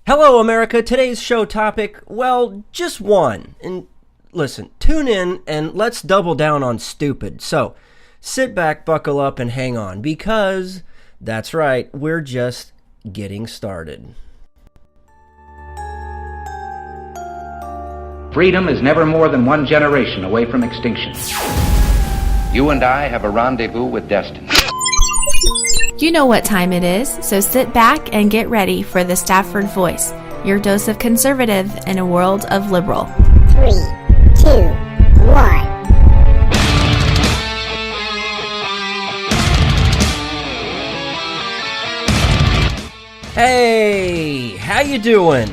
Hello, America. Today's show topic, well, just one. And listen, tune in and let's double down on stupid. So sit back, buckle up, and hang on because that's right, we're just getting started. Freedom is never more than one generation away from extinction. You and I have a rendezvous with destiny. You know what time it is, so sit back and get ready for the Stafford Voice, your dose of conservative in a world of liberal. 3, 2, 1. Hey, how you doing?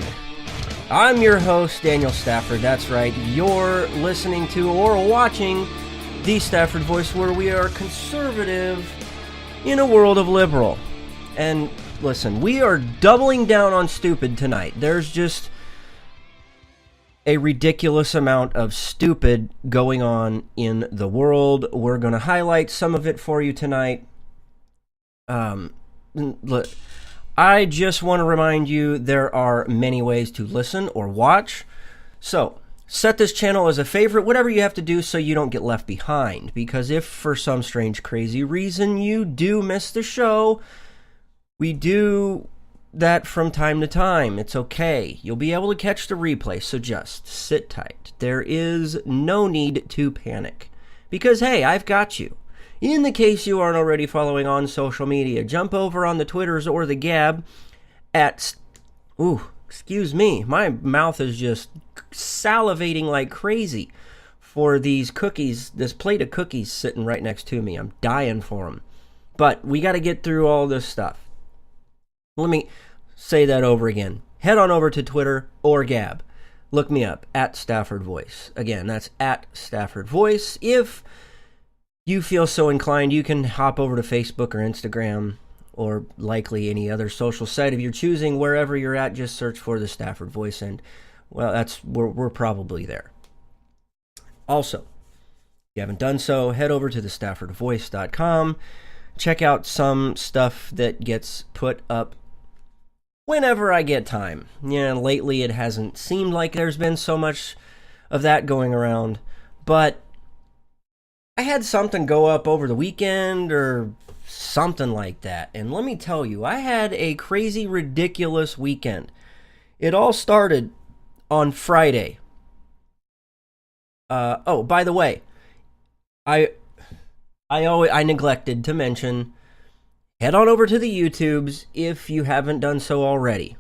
I'm your host, Daniel Stafford. That's right, you're listening to or watching the Stafford Voice, where we are conservative in a world of liberal. And listen, we are doubling down on stupid tonight. There's just a ridiculous amount of stupid going on in the world. We're going to highlight some of it for you tonight. Look, I just want to remind you there are many ways to listen or watch. So set this channel as a favorite, whatever you have to do so you don't get left behind. Because if for some strange, crazy reason you do miss the show, we do that from time to time. It's okay. You'll be able to catch the replay, so just sit tight. There is no need to panic. Because, hey, I've got you. In the case you aren't already following on social media, jump over on the Twitters or the Gab at... Excuse me, my mouth is just salivating like crazy for these cookies, this plate of cookies sitting right next to me. I'm dying for them. But we got to get through all this stuff. Let me say that over again. Head on over to Twitter or Gab. Look me up, at Stafford Voice. Again, that's at Stafford Voice. If you feel so inclined, you can hop over to Facebook or Instagram, or likely any other social site of your choosing. Wherever you're at, just search for the Stafford Voice, and well, we're probably there. Also, if you haven't done so, head over to thestaffordvoice.com. Check out some stuff that gets put up whenever I get time. Yeah, lately it hasn't seemed like there's been so much of that going around, but I had something go up over the weekend or something like that. And let me tell you, I had a crazy, ridiculous weekend. It all started on Friday. By the way, I neglected to mention, head on over to the YouTubes if you haven't done so already.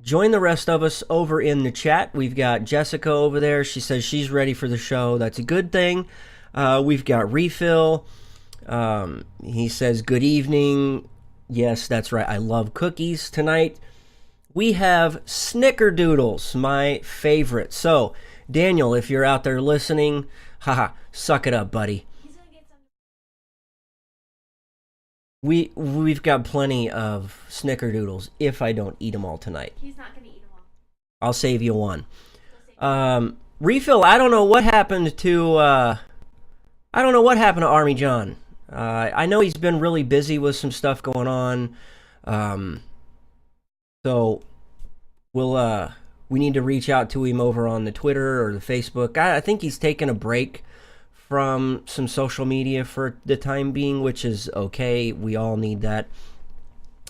Join the rest of us over in the chat. We've got Jessica over there. She says she's ready for the show. That's a good thing. We've got Refill. He says, good evening. Yes, that's right. I love cookies tonight. We have Snickerdoodles, my favorite. So, Daniel, if you're out there listening, haha, suck it up, buddy. We've got plenty of Snickerdoodles if I don't eat them all tonight. He's not going to eat them all. I'll save you one. Refill, I don't know what happened to Army John. I know he's been really busy with some stuff going on. So we need to reach out to him over on the Twitter or the Facebook. I think he's taken a break from some social media for the time being, which is okay. We all need that.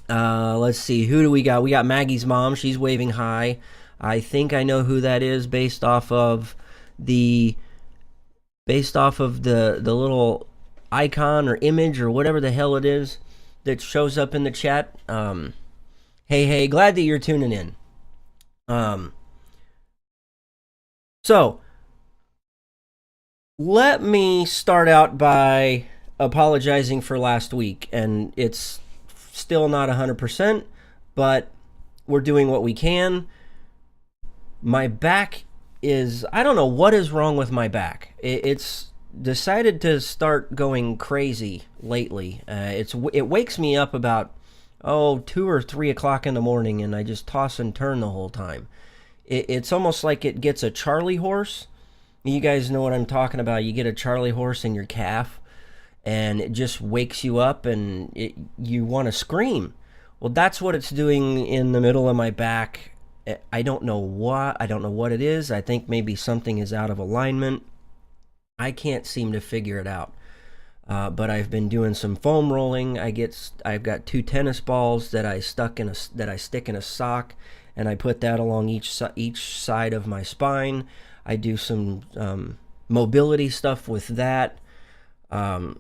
Let's see, who do we got? We got Maggie's mom. She's waving hi. I think I know who that is based off of the little icon or image or whatever the hell it is that shows up in the chat. Hey, glad that you're tuning in. So let me start out by apologizing for last week, and it's still not 100%, but we're doing what we can. My back is, I don't know what is wrong with my back. It's decided to start going crazy lately. It wakes me up about 2 or 3 o'clock in the morning, and I just toss and turn the whole time. It's almost like it gets a Charlie horse. You guys know what I'm talking about. You get a Charlie horse in your calf, and it just wakes you up, and you want to scream. Well, that's what it's doing in the middle of my back. I don't know what it is. I think maybe something is out of alignment. I can't seem to figure it out. But I've been doing some foam rolling. I've got 2 tennis balls that I stick in a sock, and I put that along each side of my spine. I do some mobility stuff with that. So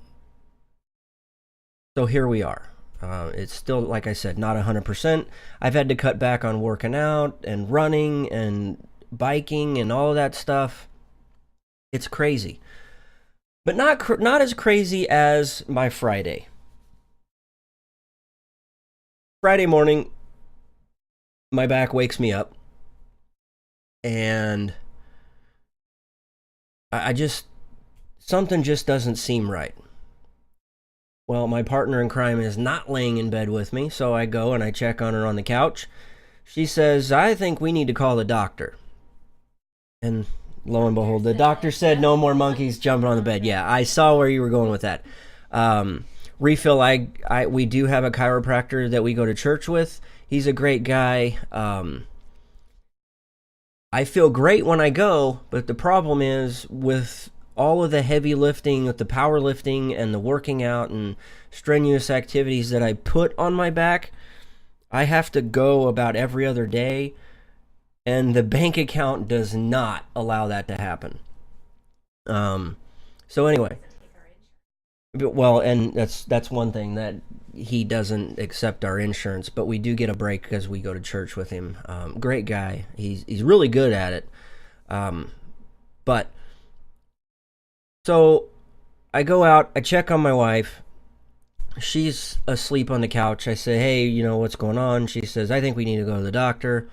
here we are. It's still, like I said, not 100%. I've had to cut back on working out and running and biking and all of that stuff. It's crazy. But not as crazy as my Friday. Friday morning, my back wakes me up, and something just doesn't seem right. Well, my partner in crime is not laying in bed with me, so I go and I check on her on the couch. She says, "I think we need to call the doctor." And lo and behold, the doctor said no more monkeys jumping on the bed. Yeah, I saw where you were going with that. Refill, we do have a chiropractor that we go to church with. He's a great guy. I feel great when I go, but the problem is with all of the heavy lifting, with the powerlifting and the working out and strenuous activities that I put on my back, I have to go about every other day, and the bank account does not allow that to happen. So anyway, well, and that's one thing, that he doesn't accept our insurance, but we do get a break because we go to church with him. Great guy. He's really good at it. But so I go out, I check on my wife. She's asleep on the couch. I say, "Hey, what's going on?" She says, "I think we need to go to the doctor."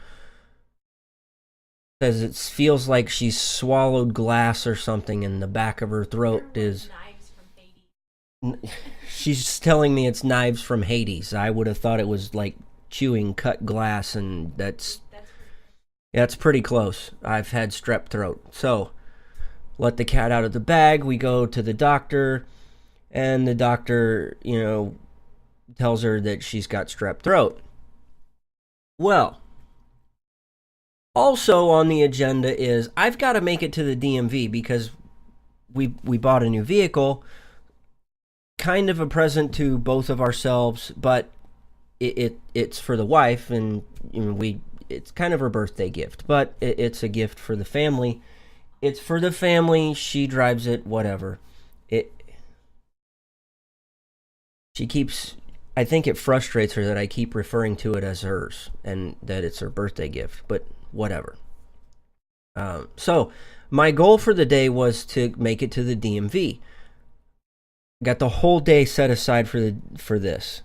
Says it feels like she's swallowed glass or something, and the back of her throat is... She's telling me it's knives from Hades. I would have thought it was like chewing cut glass, and that's pretty close. I've had strep throat. So, let the cat out of the bag. We go to the doctor, and the doctor, tells her that she's got strep throat. Well, also on the agenda is I've got to make it to the DMV because we bought a new vehicle. Kind of a present to both of ourselves, but it's for the wife, and it's kind of her birthday gift, but it's a gift for the family. It's for the family. She drives it, whatever. I think it frustrates her that I keep referring to it as hers and that it's her birthday gift, but whatever. So my goal for the day was to make it to the DMV. Got the whole day set aside for this.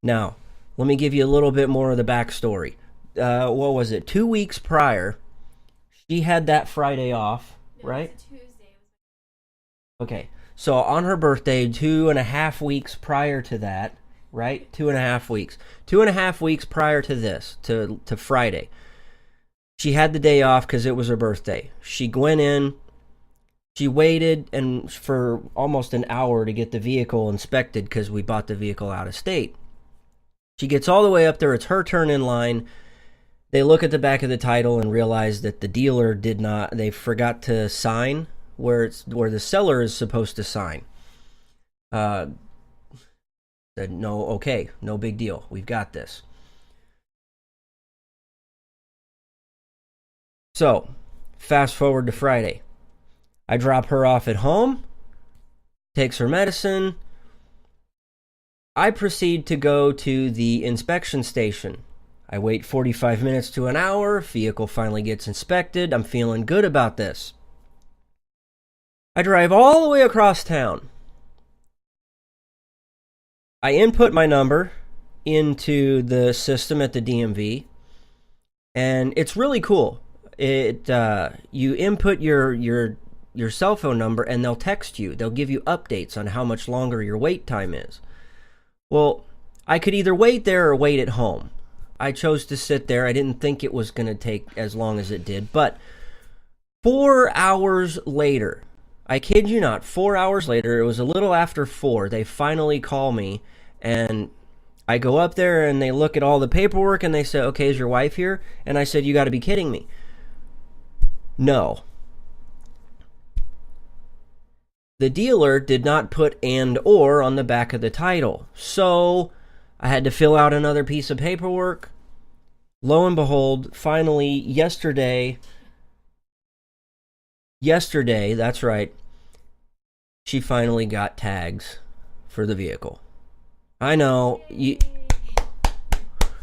Now, let me give you a little bit more of the backstory. What was it? 2 weeks prior, she had that Friday off, right? It was a Tuesday. Okay, so on her birthday, 2.5 weeks prior to that, right? 2.5 weeks. 2.5 weeks prior to this, to Friday. She had the day off because it was her birthday. She went in. She waited for almost an hour to get the vehicle inspected because we bought the vehicle out of state. She gets all the way up there. It's her turn in line. They look at the back of the title and realize that the dealer they forgot to sign where the seller is supposed to sign. Said, no, okay, no big deal. We've got this. So, fast forward to Friday. I drop her off at home, takes her medicine. I proceed to go to the inspection station. I wait 45 minutes to an hour. Vehicle finally gets inspected. I'm feeling good about this. I drive all the way across town. I input my number into the system at the DMV, and it's really cool. You input your cell phone number, and they'll text you. They'll give you updates on how much longer your wait time is. Well, I could either wait there or wait at home. I chose to sit there. I didn't think it was going to take as long as it did. But 4 hours later, I kid you not, 4 hours later, it was a little after 4, they finally call me, and I go up there and they look at all the paperwork and they say, okay, is your wife here? And I said, you got to be kidding me. No. The dealer did not put and or on the back of the title. So I had to fill out another piece of paperwork. Lo and behold, finally, yesterday, that's right, she finally got tags for the vehicle. I know,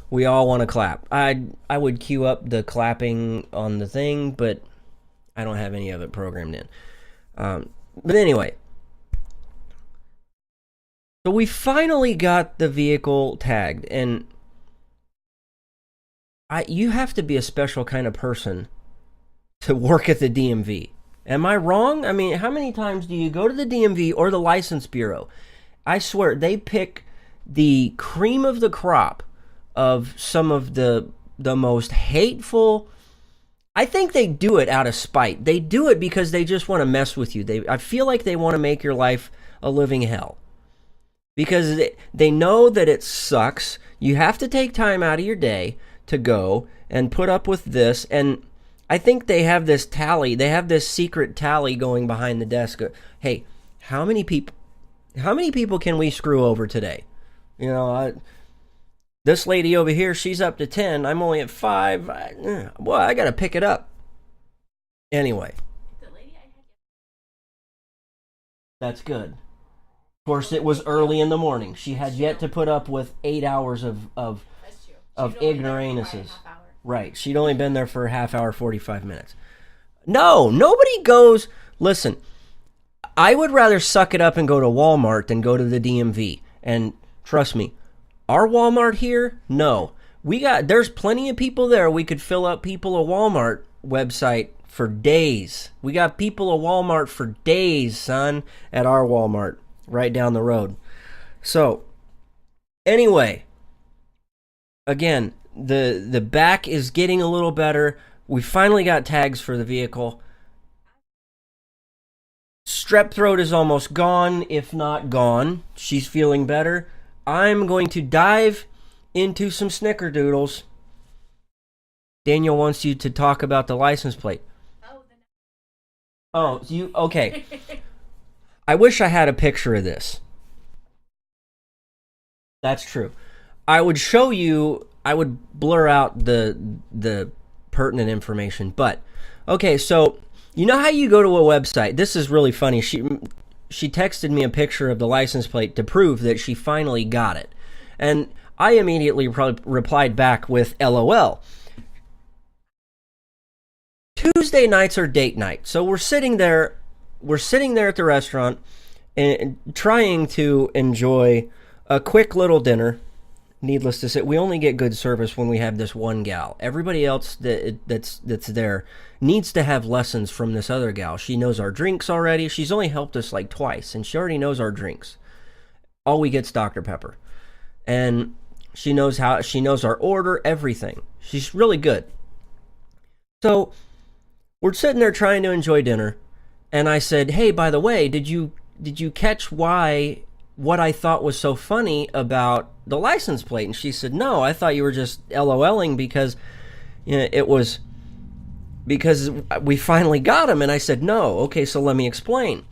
we all want to clap. I would queue up the clapping on the thing, but I don't have any of it programmed in. But anyway, so we finally got the vehicle tagged, and you have to be a special kind of person to work at the DMV. Am I wrong? I mean, how many times do you go to the DMV or the License Bureau? I swear, they pick the cream of the crop of some of the most hateful. I think they do it out of spite. They do it because they just want to mess with you. I feel like they want to make your life a living hell. Because they know that it sucks. You have to take time out of your day to go and put up with this. And I think they have this tally. They have this secret tally going behind the desk. Hey, how many people can we screw over today? You know, this lady over here, she's up to 10. I'm only at 5. Boy, I got to pick it up. Anyway. That's good. Of course, it was early in the morning. She had yet to put up with 8 hours of ignoramuses. Right. She'd only been there for a half hour, 45 minutes. No, nobody goes. Listen, I would rather suck it up and go to Walmart than go to the DMV. And trust me, our Walmart here, no. There's plenty of people there. We could fill up people a Walmart website for days. We got people a Walmart for days, son, at our Walmart right down the road. So, anyway, again, the back is getting a little better. We finally got tags for the vehicle. Strep throat is almost gone, if not gone. She's feeling better. I'm going to dive into some snickerdoodles. Daniel wants you to talk about the license plate. Oh, okay. I wish I had a picture of this. That's true. I would show you, I would blur out the pertinent information, but okay, so you know how you go to a website? This is really funny. She texted me a picture of the license plate to prove that she finally got it. And I immediately replied back with LOL. Tuesday nights are date night. So we're sitting there at the restaurant and trying to enjoy a quick little dinner. Needless to say, we only get good service when we have this one gal. Everybody else that's there needs to have lessons from this other gal. She knows our drinks already. She's only helped us like twice, and she already knows our drinks. All we get's Dr. Pepper. And she knows our order, everything. She's really good. So we're sitting there trying to enjoy dinner, and I said, "Hey, by the way, did you catch what I thought was so funny about the license plate?" And she said, "No, I thought you were just LOLing because it was because we finally got him." And I said, "No, okay, so let me explain."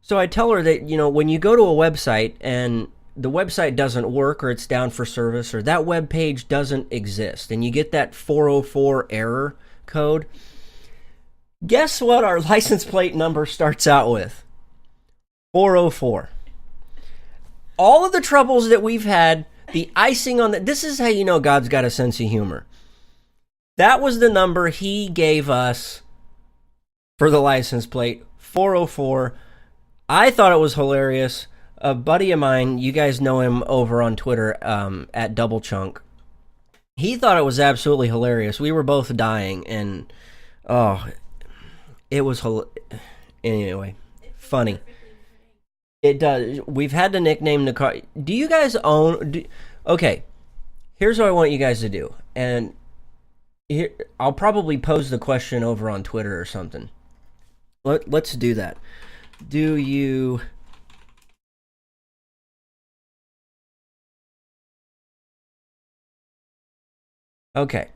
So I tell her that, when you go to a website and the website doesn't work, or it's down for service, or that web page doesn't exist, and you get that 404 error code, guess what our license plate number starts out with? 404. All of the troubles that we've had, the icing on this is how you know God's got a sense of humor. That was the number he gave us for the license plate, 404. I thought it was hilarious. A buddy of mine, you guys know him over on Twitter, at Double Chunk. He thought it was absolutely hilarious. We were both dying, and it was anyway, funny. It does. We've had to nickname the car. Do you guys own? Okay, here's what I want you guys to do, and here I'll probably pose the question over on Twitter or something. Let's do that. Do you Okay.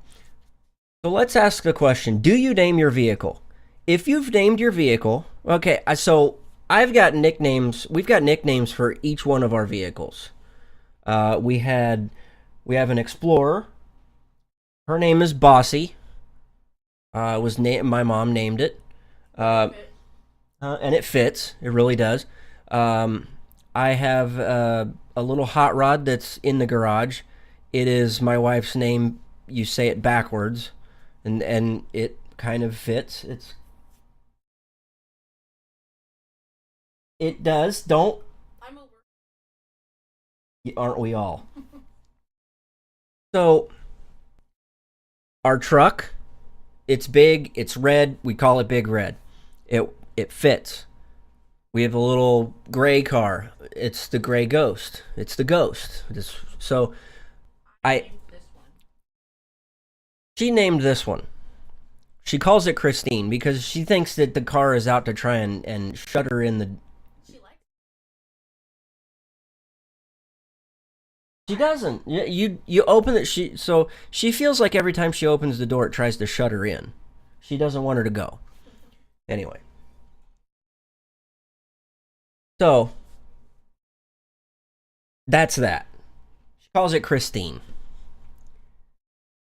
So let's ask the question, do you name your vehicle? If you've named your vehicle, okay, so I've got nicknames. We've got nicknames for each one of our vehicles. We have an Explorer. Her name is Bossy. My mom named it. And it fits. It really does. I have a little hot rod that's in the garage. It is my wife's name. You say it backwards, and it kind of fits. It does. Don't. Aren't we all? So, our truck, it's big, it's red. We call it Big Red. It fits. We have a little gray car. It's the Gray Ghost. It's the Ghost. She named this one. She calls it Christine because she thinks that the car is out to try and shut her in the... She doesn't. You open it. She feels like every time she opens the door, it tries to shut her in. She doesn't want her to go. Anyway. So that's that. She calls it Christine.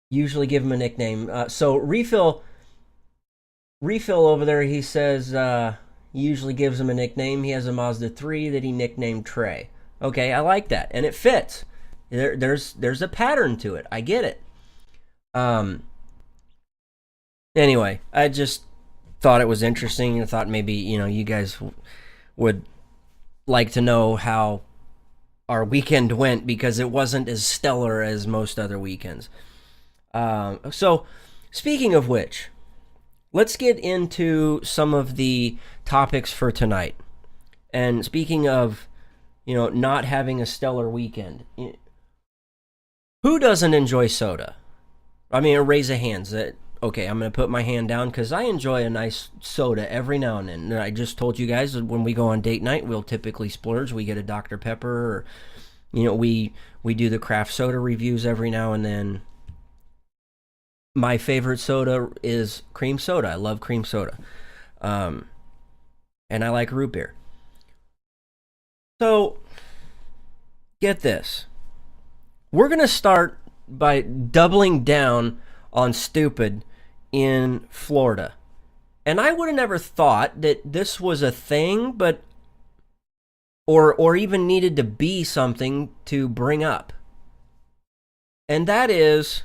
Usually give him a nickname. So refill over there. He says he usually gives him a nickname. He has a Mazda 3 that he nicknamed Trey. Okay, I like that, and it fits. There's a pattern to it. I get it. Anyway, I just thought it was interesting. I thought maybe, you guys would like to know how our weekend went because it wasn't as stellar as most other weekends. So, speaking of which, let's get into some of the topics for tonight. And speaking of, not having a stellar weekend, who doesn't enjoy soda? I mean, a raise of hands. Okay, I'm going to put my hand down because I enjoy a nice soda every now and then. And I just told you guys that when we go on date night, we'll typically splurge. We get a Dr. Pepper, or, we do the craft soda reviews every now and then. My favorite soda is cream soda. I love cream soda. And I like root beer. So, get this. We're going to start by doubling down on stupid in Florida. And I would have never thought that this was a thing, or even needed to be something to bring up. And that is,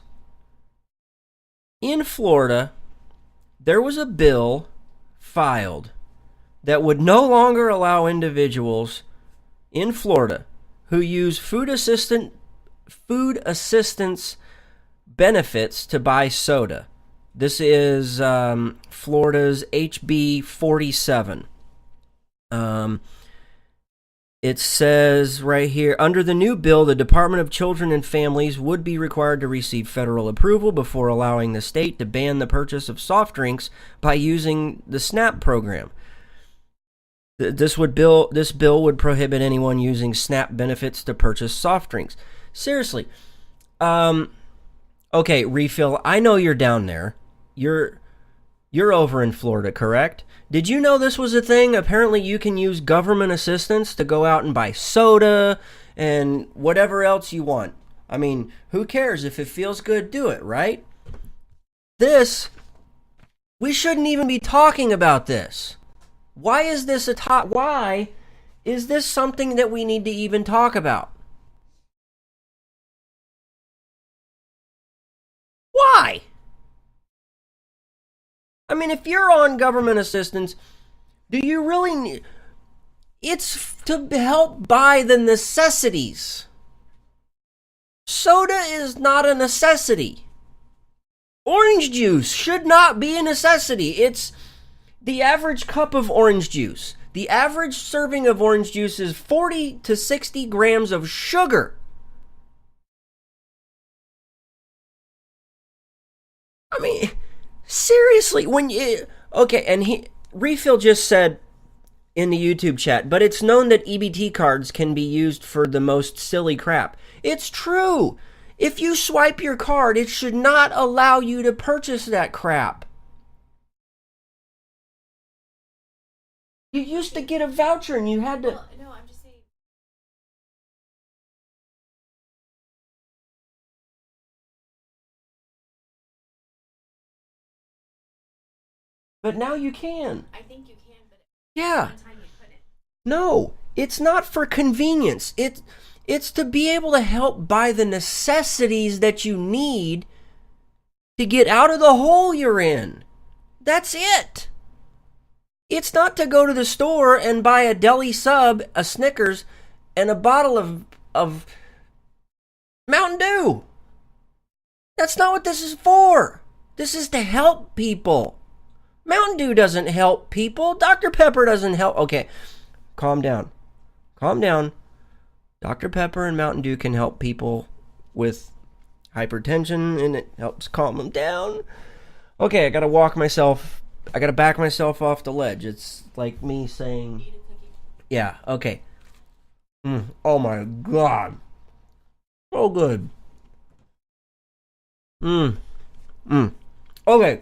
in Florida, there was a bill filed that would no longer allow individuals in Florida who use food assistance benefits to buy soda. This is Florida's HB 47. It says right here, under the new bill, the Department of Children and Families would be required to receive federal approval before allowing the state to ban the purchase of soft drinks by using the SNAP program. This bill would prohibit anyone using SNAP benefits to purchase soft drinks. Seriously. Okay, Refill, I know you're down there. You're over in Florida, correct? Did you know this was a thing? Apparently you can use government assistance to go out and buy soda and whatever else you want. I mean, who cares? If it feels good, do it, right? We shouldn't even be talking about this. Why is this why is this something that we need to even talk about? Why? I mean, if you're on government assistance, do you really need... It's to help buy the necessities. Soda is not a necessity. Orange juice should not be a necessity. It's the average cup of orange juice. The average serving of orange juice is 40 to 60 grams of sugar. I mean, seriously, okay, and Refill just said in the YouTube chat, but it's known that EBT cards can be used for the most silly crap. It's true. If you swipe your card, it should not allow you to purchase that crap. You used to get a voucher and you had to... Well, no, I'm just saying. But now you can. I think you can, but Yeah. one time you couldn't. No, it's not for convenience. It's to be able to help buy the necessities that you need to get out of the hole you're in. That's it. It's not to go to the store and buy a deli sub, a Snickers, and a bottle of Mountain Dew. That's not what this is for. This is to help people. Mountain Dew doesn't help people. Dr. Pepper doesn't help. Okay, calm down. Calm down. Dr. Pepper and Mountain Dew can help people with hypertension, and it helps calm them down. Okay, I gotta back myself off the ledge. It's like me saying... Eat a cookie. Yeah, okay. Oh my God. So good. Okay.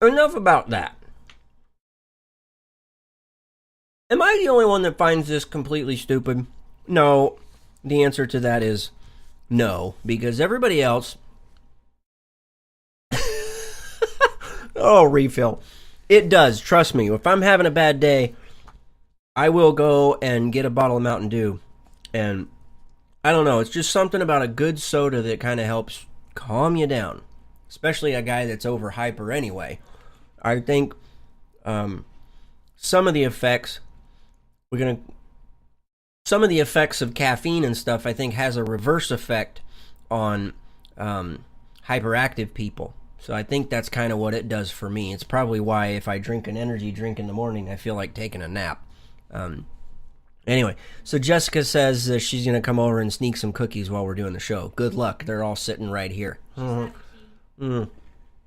Enough about that. Am I the only one that finds this completely stupid? No. The answer to that is no, because everybody else... Oh, refill. It does, trust me. If I'm having a bad day, I will go and get a bottle of Mountain Dew. And I don't know, it's just something about a good soda that kind of helps calm you down. Especially a guy that's over hyper anyway. I think some of the effects of caffeine and stuff, I think, has a reverse effect on hyperactive people. So I think that's kind of what it does for me. It's probably why if I drink an energy drink in the morning, I feel like taking a nap. Anyway, so Jessica says she's going to come over and sneak some cookies while we're doing the show. Good luck. They're all sitting right here. It's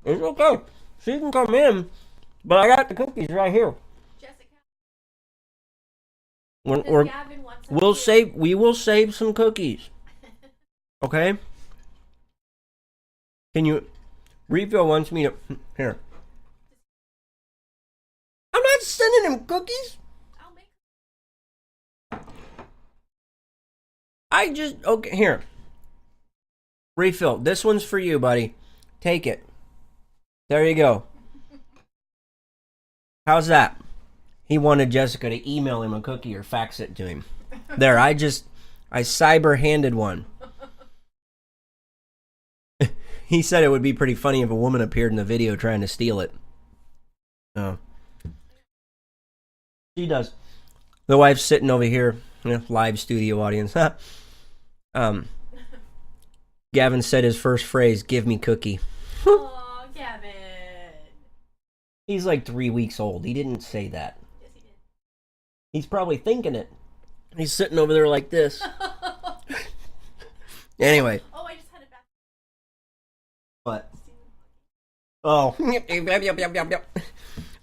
okay. She can come in, but I got the cookies right here. Jessica. Gavin wants we will save some cookies. Okay? Can you... Refill wants me to... Here. I'm not sending him cookies. I'll make... Okay, here. Refill. This one's for you, buddy. Take it. There you go. How's that? He wanted Jessica to email him a cookie or fax it to him. There, I cyber-handed one. He said it would be pretty funny if a woman appeared in the video trying to steal it. Oh. She does. The wife's sitting over here. Live studio audience. Gavin said his first phrase, "Give me cookie." Aw, Gavin. He's like 3 weeks old. He didn't say that. Yes, he did. He's probably thinking it. He's sitting over there like this. Anyway. Oh, I just had it back. What? Oh.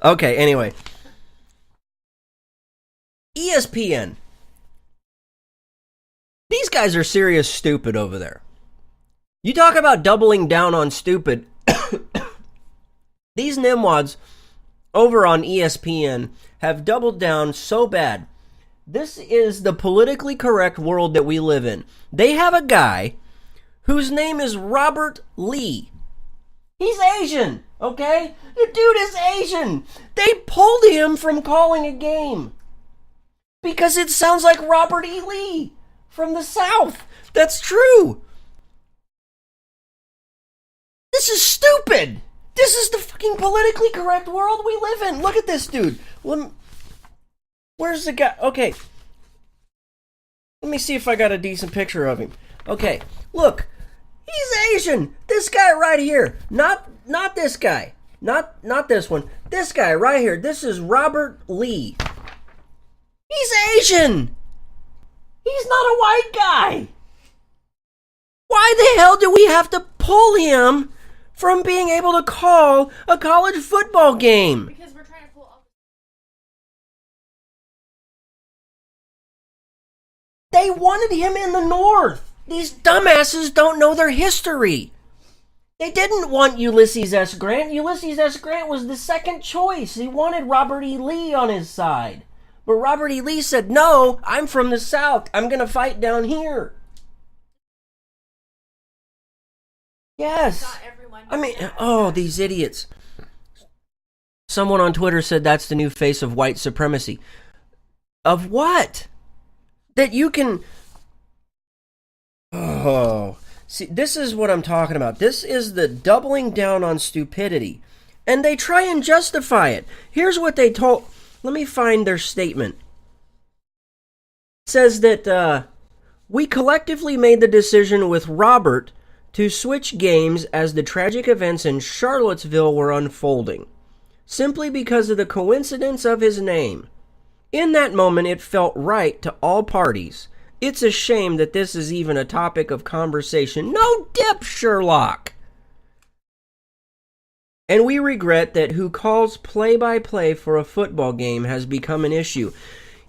Okay, anyway. ESPN. These guys are serious stupid over there. You talk about doubling down on stupid. These nimwads over on ESPN have doubled down so bad. This is the politically correct world that we live in. They have a guy whose name is Robert Lee. He's Asian, okay? The dude is Asian. They pulled him from calling a game because it sounds like Robert E. Lee from the South. That's true. This is stupid. This is the fucking politically correct world we live in. Look at this dude. Where's the guy? Okay. Let me see if I got a decent picture of him. Okay. Look. He's Asian. This guy right here. Not this guy. Not this one. This guy right here. This is Robert Lee. He's Asian. He's not a white guy. Why the hell do we have to pull him from being able to call a college football game? Because we're trying to pull off. They wanted him in the North. These dumbasses don't know their history. They didn't want Ulysses S. Grant. Ulysses S. Grant was the second choice. He wanted Robert E. Lee on his side. But Robert E. Lee said, no, I'm from the South. I'm going to fight down here. Yes. I mean, oh, these idiots. Someone on Twitter said that's the new face of white supremacy. Of what? That you can... Oh... See, this is what I'm talking about. This is the doubling down on stupidity. And they try and justify it. Here's what they told... Let me find their statement. It says that, we collectively made the decision with Robert to switch games as the tragic events in Charlottesville were unfolding, simply because of the coincidence of his name. In that moment, it felt right to all parties. It's a shame that this is even a topic of conversation. No dip, Sherlock! And we regret that who calls play-by-play for a football game has become an issue.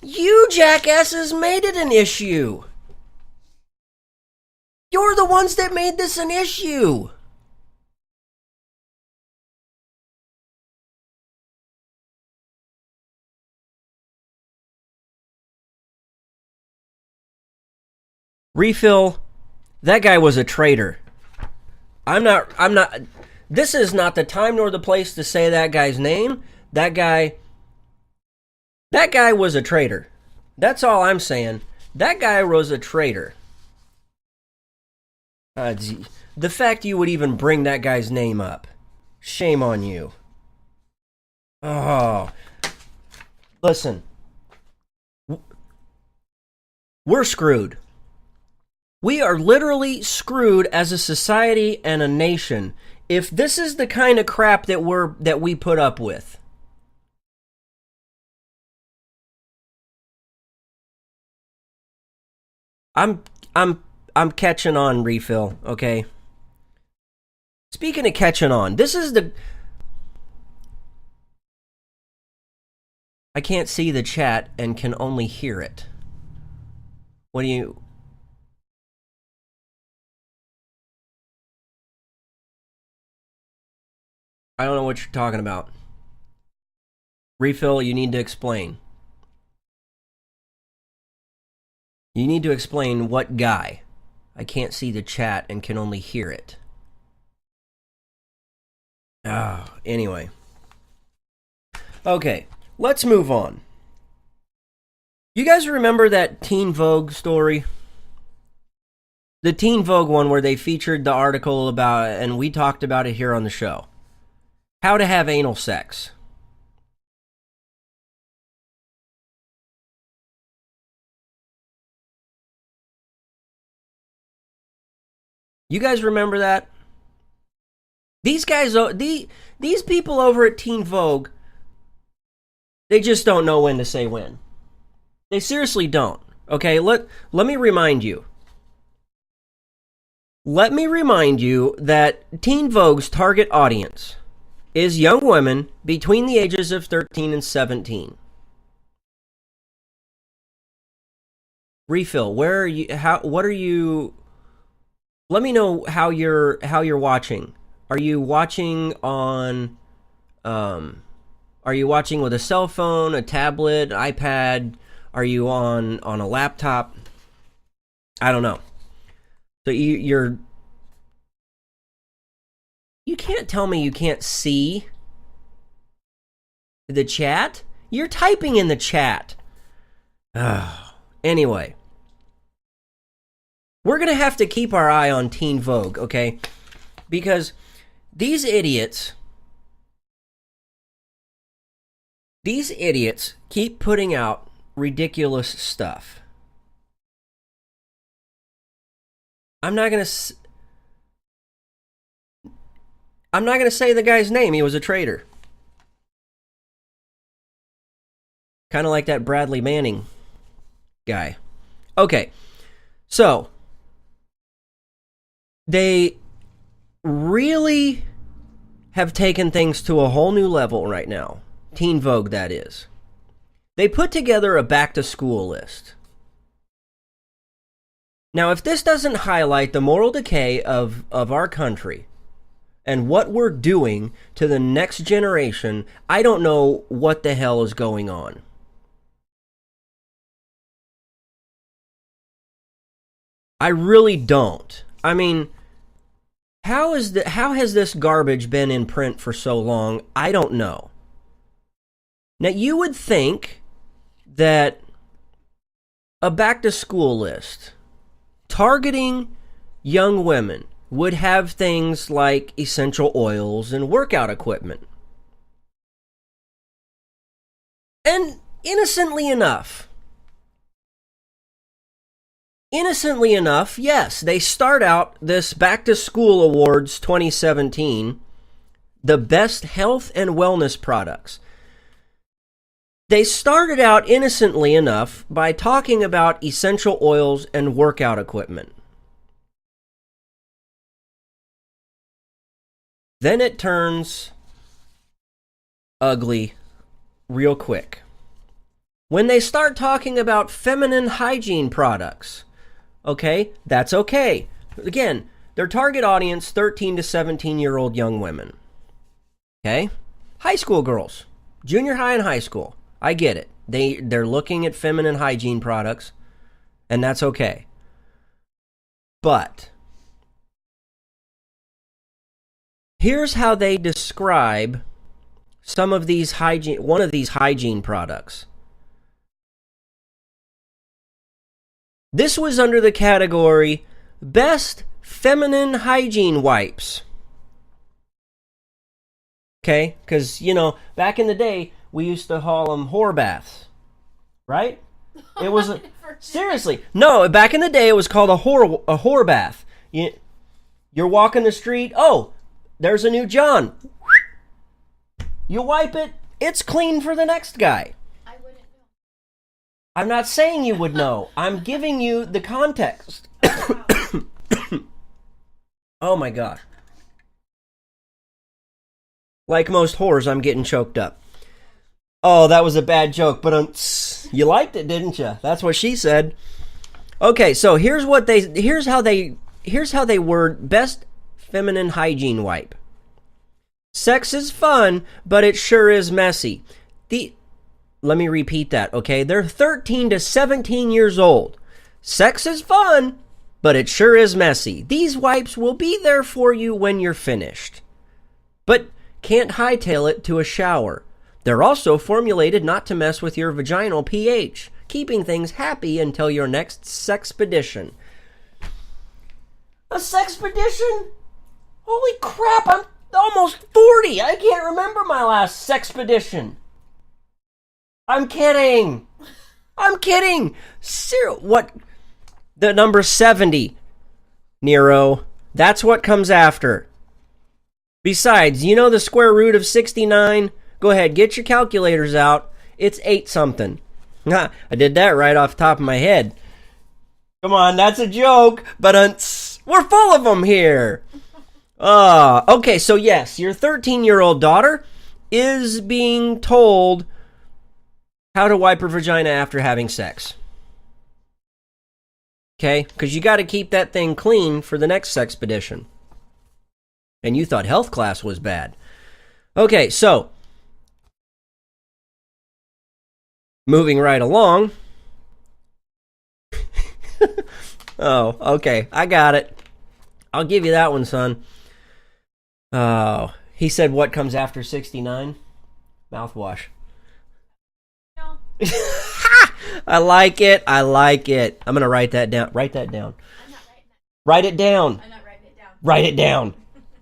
You jackasses made it an issue! You're the ones that made this an issue! Refill, that guy was a traitor. I'm not, this is not the time nor the place to say that guy's name. That guy was a traitor. That's all I'm saying. That guy was a traitor. The fact you would even bring that guy's name up. Shame on you. Oh. Listen. We're screwed. We are literally screwed as a society and a nation if this is the kind of crap that we put up with. I'm catching on, Refill, okay? Speaking of catching on, this is the... I can't see the chat and can only hear it. What do you... I don't know what you're talking about. Refill, you need to explain. You need to explain what guy. I can't see the chat and can only hear it. Anyway. Okay, let's move on. You guys remember that Teen Vogue story? The Teen Vogue one where they featured the article about, and we talked about it here on the show. How to have anal sex. You guys remember that? These guys, these people over at Teen Vogue, they just don't know when to say when. They seriously don't. Okay, let me remind you. Let me remind you that Teen Vogue's target audience is young women between the ages of 13 and 17. Refill, where are you? What are you? Let me know how you're watching. Are you watching on? Are you watching with a cell phone, a tablet, iPad? Are you on a laptop? I don't know. So you can't tell me you can't see the chat? You're typing in the chat. Anyway. We're going to have to keep our eye on Teen Vogue, okay? Because these idiots keep putting out ridiculous stuff. I'm not going to say the guy's name. He was a traitor. Kind of like that Bradley Manning guy. Okay. So, they really have taken things to a whole new level right now. Teen Vogue, that is. They put together a back-to-school list. Now, if this doesn't highlight the moral decay of our country and what we're doing to the next generation, I don't know what the hell is going on. I really don't. I mean, how has this garbage been in print for so long? I don't know. Now, you would think that a back-to-school list targeting young women would have things like essential oils and workout equipment. And innocently enough, yes, they start out this Back-to-School Awards 2017, the best health and wellness products. They started out innocently enough by talking about essential oils and workout equipment. Then it turns ugly real quick. When they start talking about feminine hygiene products, okay, that's okay. Again, their target audience, 13 to 17-year-old young women. Okay? High school girls. Junior high and high school. I get it. They're looking at feminine hygiene products, and that's okay. But here's how they describe one of these hygiene products. This was under the category Best Feminine Hygiene Wipes. Okay? Because, back in the day, we used to call them whore baths. Right? It was seriously. No, back in the day, it was called a whore bath. You're walking the street. Oh, there's a new John. You wipe it. It's clean for the next guy. I wouldn't know. I'm not saying you would know. I'm giving you the context. Oh my gosh. Like most whores, I'm getting choked up. Oh, that was a bad joke, but you liked it, didn't you? That's what she said. Okay, so here's how they word best feminine hygiene wipe. Sex is fun, but it sure is messy. Let me repeat that, okay? They're 13 to 17 years old. Sex is fun, but it sure is messy. These wipes will be there for you when you're finished, but can't hightail it to a shower. They're also formulated not to mess with your vaginal pH, keeping things happy until your next sexpedition. A sexpedition? Holy crap, I'm almost 40. I can't remember my last sexpedition. I'm kidding. What? The number 70, Nero. That's what comes after. Besides, you know the square root of 69? Go ahead, get your calculators out. It's 8 something. I did that right off the top of my head. Come on, that's a joke, but we're full of them here. Okay, so yes, your 13-year-old daughter is being told how to wipe her vagina after having sex. Okay, because you got to keep that thing clean for the next sexpedition. And you thought health class was bad. Okay, so moving right along. Oh, okay. I got it. I'll give you that one, son. Oh, he said what comes after 69? Mouthwash. No. I like it. I'm going to write that down. Write that down. I'm not writing that. Write it down. I'm not writing it down. Write it down.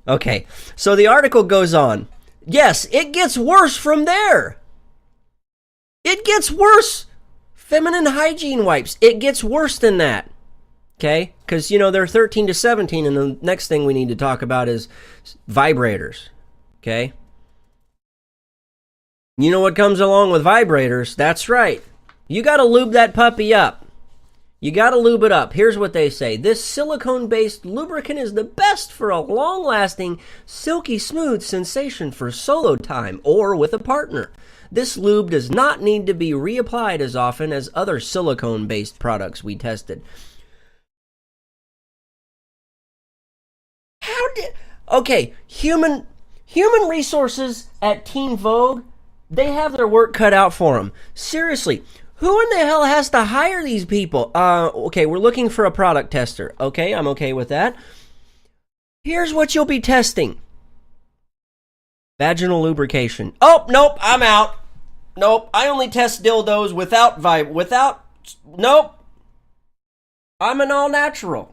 Okay. So the article goes on. Yes, it gets worse from there. It gets worse. Feminine hygiene wipes. It gets worse than that. Okay? Because, they're 13 to 17, and the next thing we need to talk about is vibrators. Okay? You know what comes along with vibrators? That's right. You got to lube that puppy up. You got to lube it up. Here's what they say. This silicone-based lubricant is the best for a long-lasting, silky smooth sensation for solo time or with a partner. This lube does not need to be reapplied as often as other silicone-based products we tested. Okay, human resources at Teen Vogue, they have their work cut out for them. Seriously, who in the hell has to hire these people? Okay, we're looking for a product tester. Okay, I'm okay with that. Here's what you'll be testing. Vaginal lubrication. Oh, nope, I'm out. Nope, I only test dildos without nope. I'm an all-natural.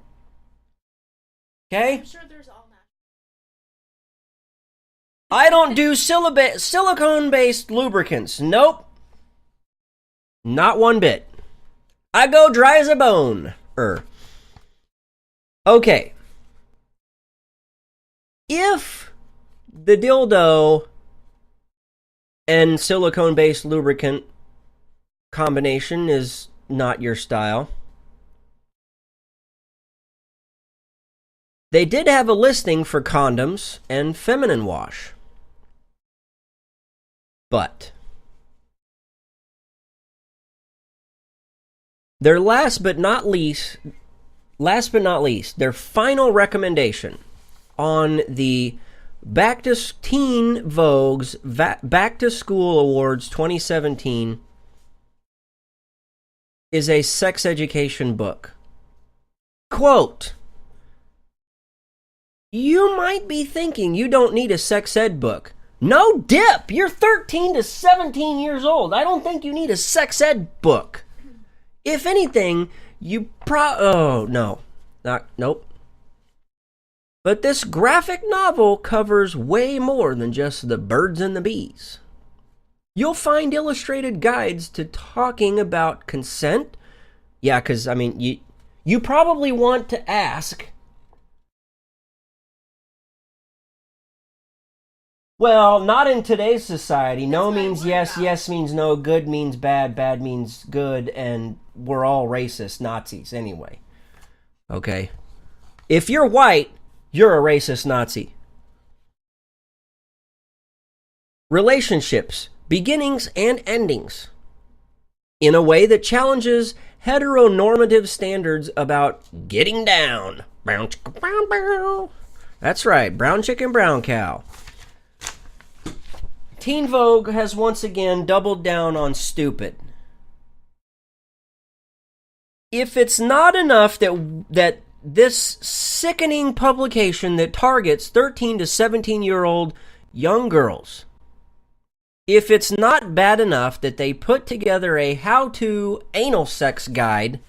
Okay? I'm sure there's all natural. I don't do silicone-based lubricants. Nope. Not one bit. I go dry as a bone. Okay. If the dildo and silicone-based lubricant combination is not your style, they did have a listing for condoms and feminine wash. But their last but not least, their final recommendation on the Teen Vogue's Back to School Awards 2017 is a sex education book. Quote, "You might be thinking you don't need a sex ed book. No dip! You're 13 to 17 years old. I don't think you need a sex ed book. If anything, nope. But this graphic novel covers way more than just the birds and the bees. You'll find illustrated guides to talking about consent." Yeah, because, I mean, you probably want to ask, well, not in today's society. No means yes, yes means no, good means bad, bad means good, and we're all racist Nazis anyway. Okay? If you're white, you're a racist Nazi. Relationships, beginnings and endings, in a way that challenges heteronormative standards about getting down. Brown chicken, brown cow. That's right, brown chicken, brown cow. Teen Vogue has once again doubled down on stupid. If it's not enough that this sickening publication that targets 13 to 17-year-old young girls, if it's not bad enough that they put together a how-to anal sex guide,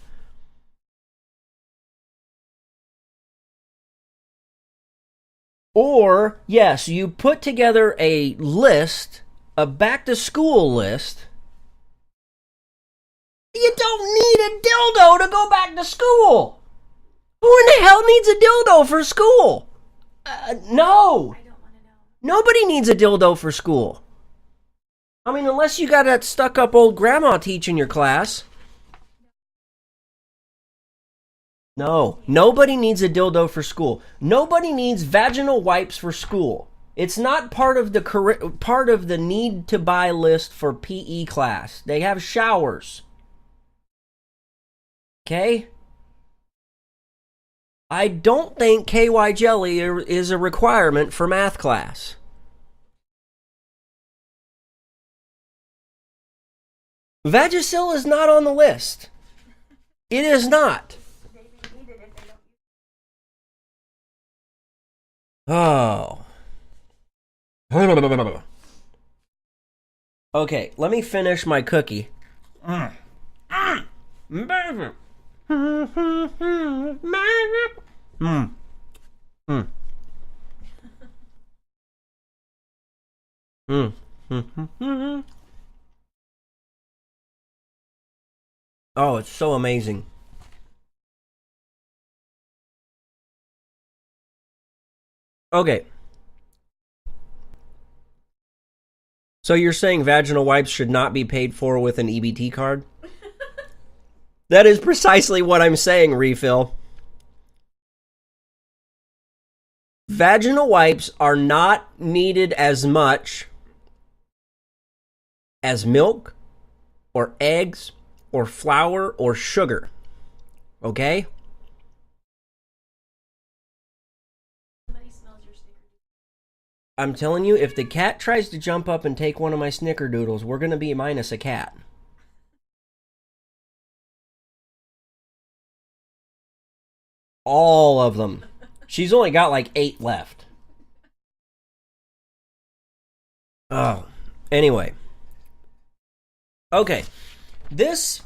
or, yes, you put together a list, a back-to-school list, you don't need a dildo to go back to school. Who in the hell needs a dildo for school? No. I don't want to know. Nobody needs a dildo for school. I mean, unless you got that stuck-up old grandma teaching your class. No, nobody needs a dildo for school. Nobody needs vaginal wipes for school. It's not part of the need to buy list for PE class. They have showers. Okay? I don't think KY jelly is a requirement for math class. Vagisil is not on the list. It is not. Oh. Okay, let me finish my cookie. Oh, it's so amazing. Okay. So you're saying vaginal wipes should not be paid for with an EBT card? That is precisely what I'm saying, Refill. Vaginal wipes are not needed as much as milk or eggs or flour or sugar. Okay? Somebody smells your sticker I'm telling you, if the cat tries to jump up and take one of my snickerdoodles, we're going to be minus a cat. All of them. She's only got like 8 left. Oh, anyway. Okay. This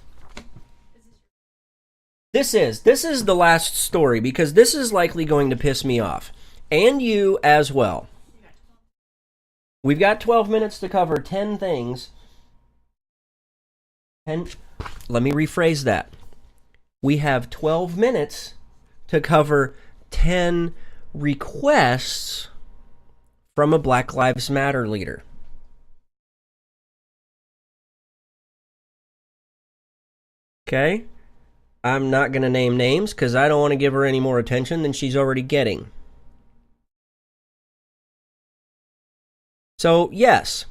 is the last story because this is likely going to piss me off. And you as well. We've got 12 minutes to cover 10 things. And let me rephrase that. We have 12 minutes to cover 10 requests from a Black Lives Matter leader. Okay? I'm not going to name names because I don't want to give her any more attention than she's already getting. So, yes.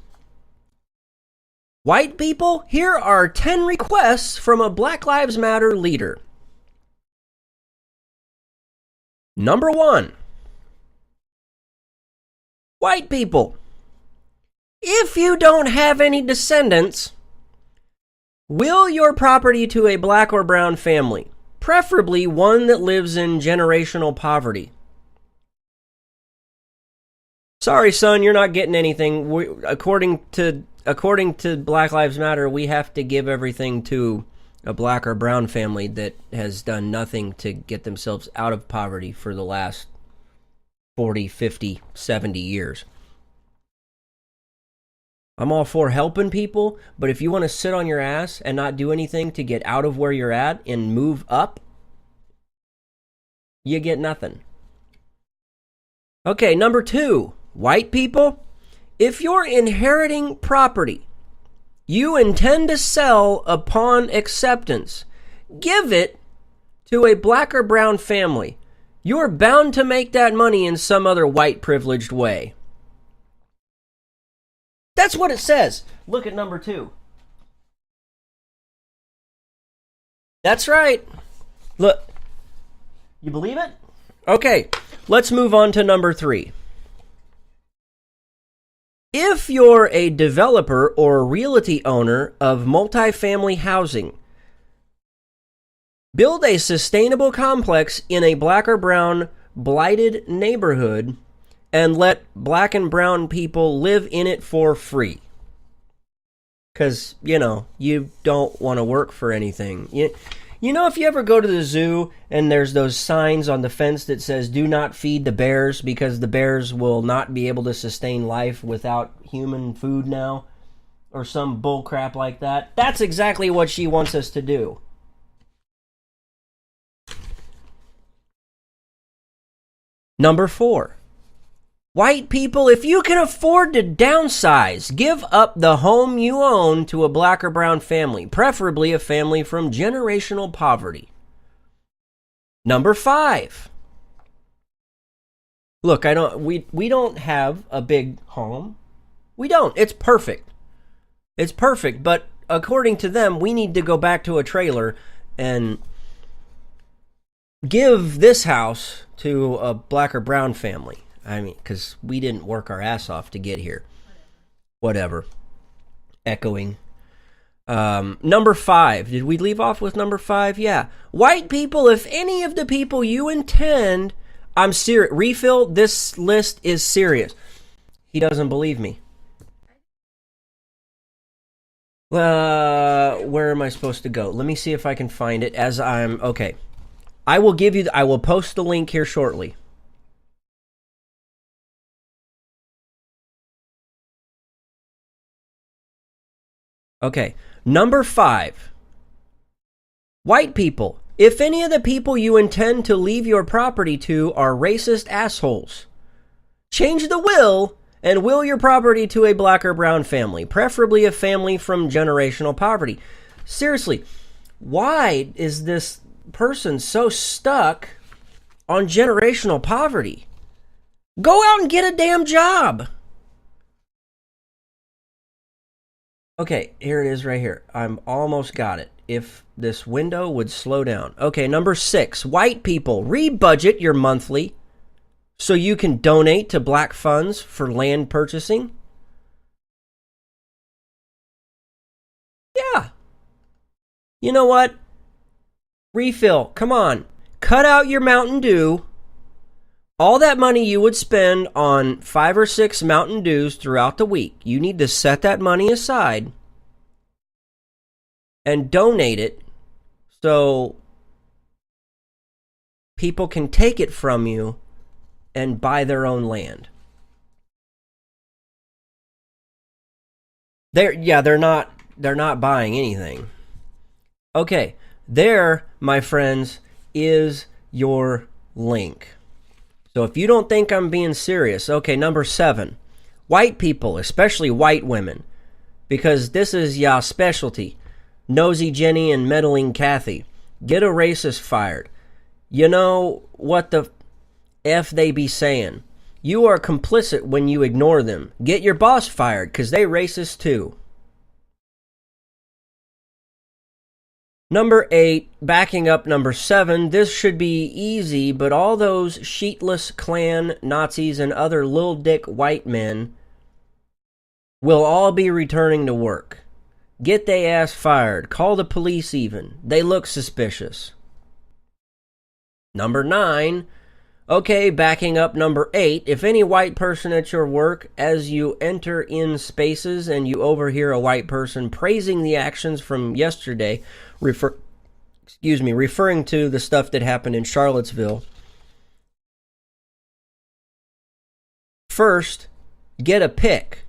White people, here are 10 requests from a Black Lives Matter leader. Number 1. White people, if you don't have any descendants, will your property to a black or brown family, preferably one that lives in generational poverty. Sorry, son, you're not getting anything. According to Black Lives Matter, we have to give everything to a black or brown family that has done nothing to get themselves out of poverty for the last 40, 50, 70 years. I'm all for helping people, but if you want to sit on your ass and not do anything to get out of where you're at and move up, you get nothing. Okay, number 2. White people, if you're inheriting property you intend to sell upon acceptance, give it to a black or brown family. You're bound to make that money in some other white privileged way. That's what it says. Look at number 2. That's right. Look. You believe it? Okay, let's move on to number 3. If you're a developer or realty owner of multifamily housing, build a sustainable complex in a black or brown blighted neighborhood and let black and brown people live in it for free. Because, you don't want to work for anything. You know, if you ever go to the zoo and there's those signs on the fence that says, do not feed the bears because the bears will not be able to sustain life without human food now, or some bull crap like that. That's exactly what she wants us to do. Number 4. White people, if you can afford to downsize, give up the home you own to a black or brown family, preferably a family from generational poverty. Number 5. Look, we don't have a big home. We don't. It's perfect. It's perfect, but according to them, we need to go back to a trailer and give this house to a black or brown family. I mean, because we didn't work our ass off to get here. Whatever. Echoing. Number 5. Did we leave off with number 5? Yeah. White people, if any of the people you intend... I'm serious. Refill, this list is serious. He doesn't believe me. Where am I supposed to go? Let me see if I can find it as I'm... Okay. I will post the link here shortly. Okay, number 5. White people, if any of the people you intend to leave your property to are racist assholes, change the will and will your property to a black or brown family, preferably a family from generational poverty. Seriously, why is this person so stuck on generational poverty? Go out and get a damn job. Okay, here it is right here. I'm almost got it. If this window would slow down. Okay, number 6. White people, rebudget your monthly so you can donate to black funds for land purchasing? Yeah. You know what? Refill, come on. Cut out your Mountain Dew. All that money you would spend on 5 or 6 Mountain Dews throughout the week, you need to set that money aside and donate it so people can take it from you and buy their own land. They're not buying anything. Okay, there, my friends, is your link. So if you don't think I'm being serious, okay, number 7. White people, especially white women, because this is ya specialty. Nosy Jenny and meddling Kathy. Get a racist fired. You know what the F they be saying. You are complicit when you ignore them. Get your boss fired, because they racist too. Number 8, backing up number 7, this should be easy, but all those sheetless Klan, Nazis, and other little dick white men will all be returning to work. Get they ass fired. Call the police even. They look suspicious. Number 9, okay, backing up number 8, if any white person at your work, as you enter in spaces and you overhear a white person praising the actions from yesterday, referring to the stuff that happened in Charlottesville, first, get a pic.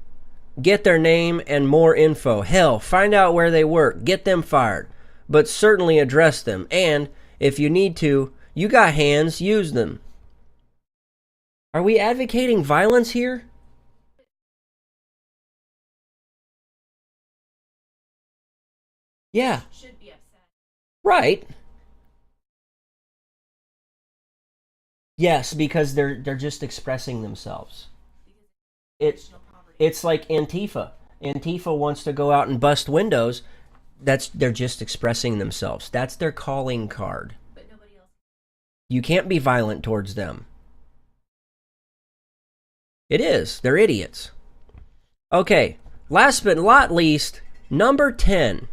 Get their name and more info. Hell, find out where they work. Get them fired. But certainly address them. And, if you need to, you got hands, use them. Are we advocating violence here? Yeah. Should be upset. Right. Yes, because they're just expressing themselves. It's like Antifa. Antifa wants to go out and bust windows. They're just expressing themselves. That's their calling card. But nobody else. You can't be violent towards them. It is. They're idiots. Okay, last but not least, number 10.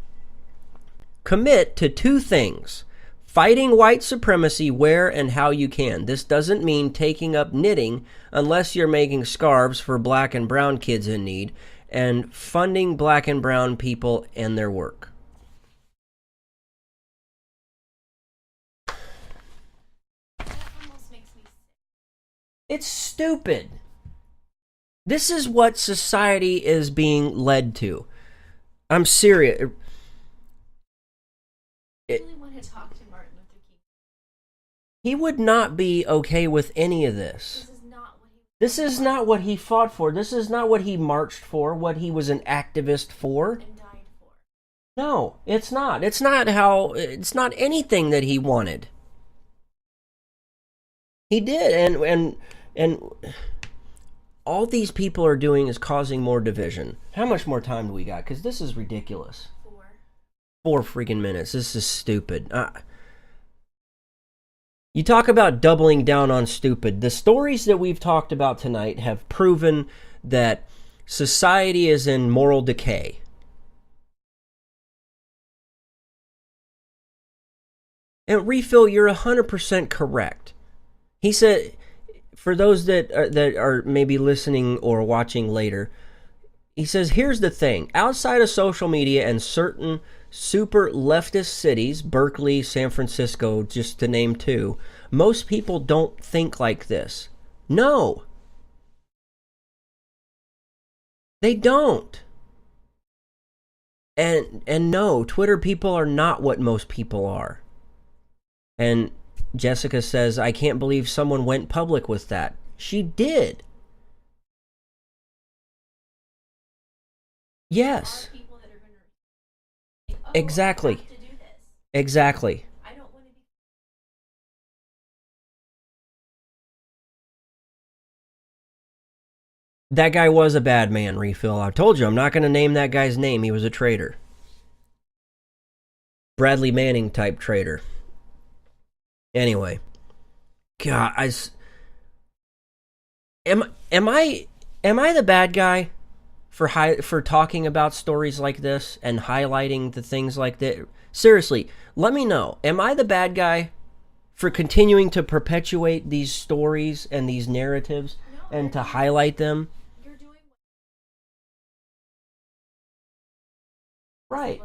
Commit to 2 things. Fighting white supremacy where and how you can. This doesn't mean taking up knitting unless you're making scarves for black and brown kids in need, and funding black and brown people and their work. That almost makes me sick. It's stupid. This is what society is being led to. I'm serious. I really want to talk to Martin Luther King. He would not be okay with any of this. This is not what he fought for. This is not what he marched for, what he was an activist for. And died for. No, it's not. It's not anything that he wanted. He did, and all these people are doing is causing more division. How much more time do we got? Because this is ridiculous. 4 freaking minutes. This is stupid. You talk about doubling down on stupid. The stories that we've talked about tonight have proven that society is in moral decay. And Refill, you're 100% correct. He said, for those that are maybe listening or watching later, he says, here's the thing. Outside of social media and certain super leftist cities, Berkeley, San Francisco, just to name 2, most people don't think like this. No. They don't. And no, Twitter people are not what most people are. And Jessica says, I can't believe someone went public with that. She did. Yes. Exactly. Exactly. I don't want to be. That guy was a bad man, Refill. I told you, I'm not going to name that guy's name. He was a traitor. Bradley Manning type traitor. Anyway. God, am I the bad guy for talking about stories like this and highlighting the things like that? Seriously, let me know. Am I the bad guy for continuing to perpetuate these stories and these narratives and to highlight them? You're doing Right.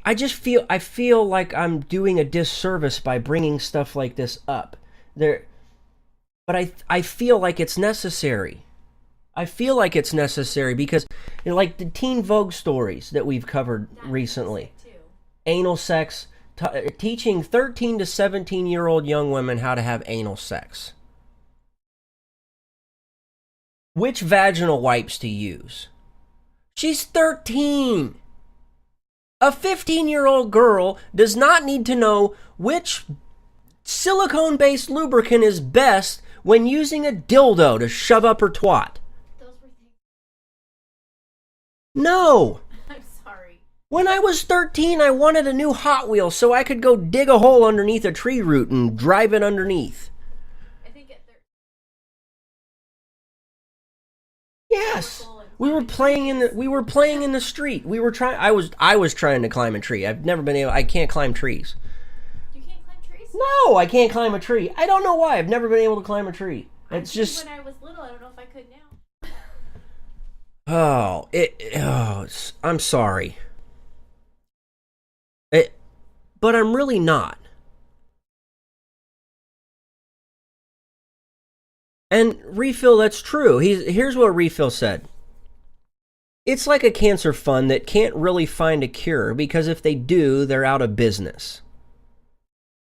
I feel like I'm doing a disservice by bringing stuff like this up. But I feel like it's necessary. I feel like it's necessary because, like the Teen Vogue stories that we've covered recently, anal sex, teaching 13 to 17-year-old young women how to have anal sex, which vaginal wipes to use. She's 13. A 15-year-old girl does not need to know which silicone-based lubricant is best when using a dildo to shove up her twat. Those were things. No! I'm sorry. When I was 13, I wanted a new Hot Wheel so I could go dig a hole underneath a tree root and drive it underneath. I think at 13. Yes. We were playing in the street. I was trying to climb a tree. I can't climb trees. You can't climb trees? No, I can't climb a tree. I don't know why. I've never been able to climb a tree. It's just when I was little, I don't know if I could now. I'm sorry. But I'm really not. And Refill, that's true. Here's what Refill said. It's like a cancer fund that can't really find a cure because if they do, they're out of business.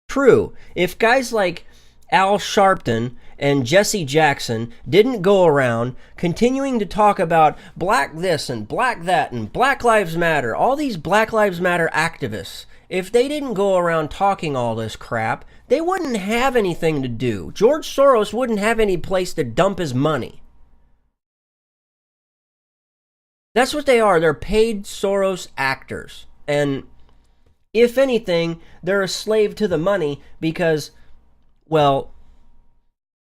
True. If guys like Al Sharpton and Jesse Jackson didn't go around continuing to talk about black this and black that and Black Lives Matter, all these Black Lives Matter activists, if they didn't go around talking all this crap, they wouldn't have anything to do. George Soros wouldn't have any place to dump his money. That's what they are. They're paid Soros actors. And if anything, they're a slave to the money because, well,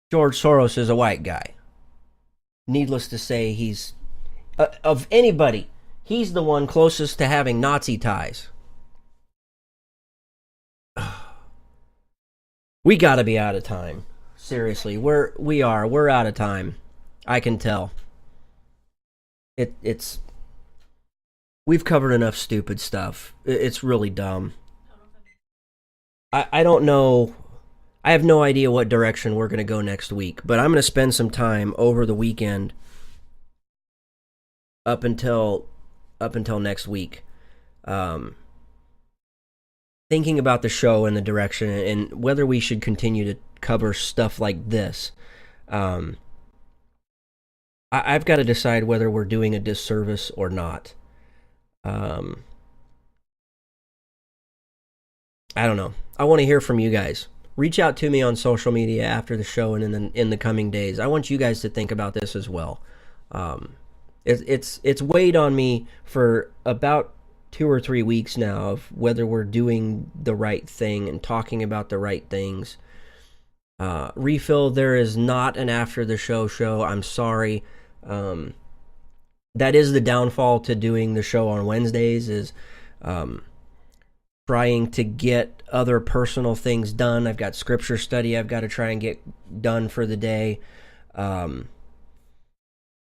George Soros is a white guy. Needless to say, he's, of anybody, he's the one closest to having Nazi ties. We gotta be out of time. Seriously, we're out of time. I can tell. We've covered enough stupid stuff. It's really dumb. I don't know. I have no idea what direction we're going to go next week, but I'm going to spend some time over the weekend up until next week thinking about the show and the direction and whether we should continue to cover stuff like this. I've got to decide whether we're doing a disservice or not. I don't know. I want to hear from you guys. Reach out to me on social media after the show and in the coming days. I want you guys to think about this as well. It's weighed on me for about 2 or 3 weeks now of whether we're doing the right thing and talking about the right things. Refill, there is not an after the show. I'm sorry. That is the downfall to doing the show on Wednesdays is trying to get other personal things done. I've got scripture study I've got to try and get done for the day.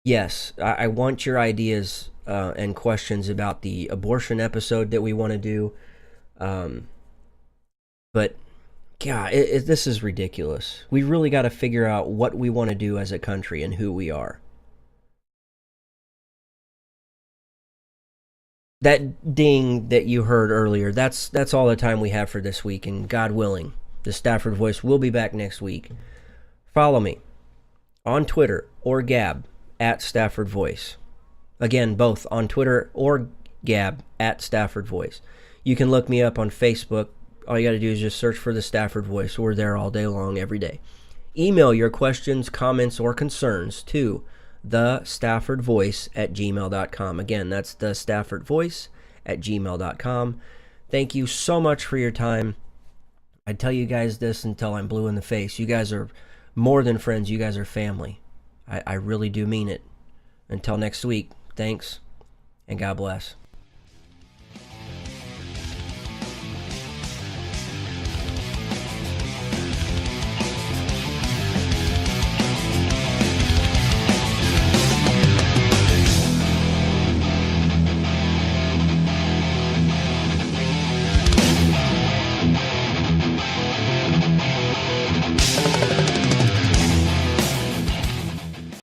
Yes, I want your ideas and questions about the abortion episode that we want to do. But, God, this is ridiculous. We really got to figure out what we want to do as a country and who we are. That ding that you heard earlier, that's all the time we have for this week, and God willing, the Stafford Voice will be back next week. Follow me on Twitter or Gab at Stafford Voice. Again, both on Twitter or Gab at Stafford Voice. You can look me up on Facebook. All you got to do is just search for the Stafford Voice. We're there all day long, every day. Email your questions, comments, or concerns to thestaffordvoice@gmail.com. Again, that's thestaffordvoice@gmail.com. Thank you so much for your time. I tell you guys this until I'm blue in the face. You guys are more than friends. You guys are family. I really do mean it. Until next week, thanks, and God bless.